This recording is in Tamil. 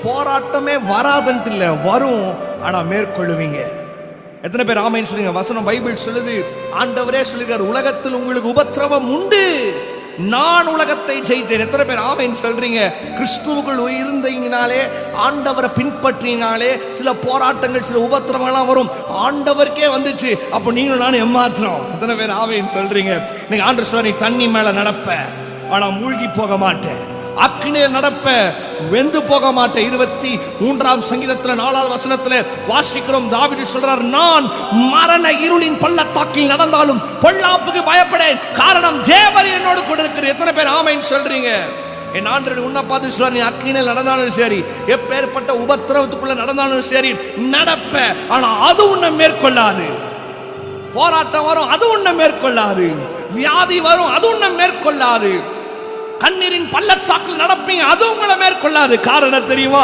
போராட்டமே வராதுன்ட்டு இல்ல, வரும், ஆனா மேற்கொள்ளுவீங்க. எத்தனை பேர் ஆமென் சொல்லுங்க? வசனம் பைபிள் சொல்லுது, ஆண்டவரே சொல்லுகிறார், உலகத்தில் உங்களுக்கு உபத்திரவம் உண்டு, நான் உலகத்தை ஜெயித்தேன். எத்தனை பேர் ஆமென் சொல்றீங்க? கிறிஸ்துவுக்குள் இருந்தீங்கனாலே, ஆண்டவரை பின்பற்றினாலே சில போராட்டங்கள், சில உபத்திரவங்கள்லாம் வரும். ஆண்டவருக்கே வந்துச்சு, அப்போ நீங்களும் நானும் ஏமாத்துறோம். எத்தனை பேர் ஆமென் சொல்றீங்க? நீங்க ஆண்டவர் சொல்ற, நீ தண்ணி மேல நடப்ப, ஆனா மூழ்கி போக மாட்டேன், அக்கினியில் நடப்ப, வெந்து போக மாட்டேன். 23ஆம் சங்கீதத்தில் 4ஆவது வசனத்தில் வாசிக்கிறோம், தாவீது சொல்றார், நான் மரண இருளின் பள்ளத்தாக்கில் நடந்தாலும் பொல்லாப்புக்கு பயப்படேன், காரணம் தேவன் என்னோடு கூட இருக்கிறார். எத்தனை பேர் ஆமென் சொல்றீங்க? என் ஆண்டவர் உன்னை பார்த்து சொல்றார், நீ அக்கினியில் நடந்தாலும் சரி, எப்பேற்பட்ட உபத்திரவத்துக்குள்ள நடந்தாலும் சரி நடப்ப, ஆனா அது உன்னை மேற்கொள்ளாது. போராட்டம் வரும், அது உன்னை மேற்கொள்ளாது. வியாதி வரும், அது உன்னை மேற்கொள்ளாது. கண்ணீரின் பள்ளத்தாக்கில் நடப்பீங்க, அது உங்களை மேற்கொள்ளாது. காரணம் தெரியுமா?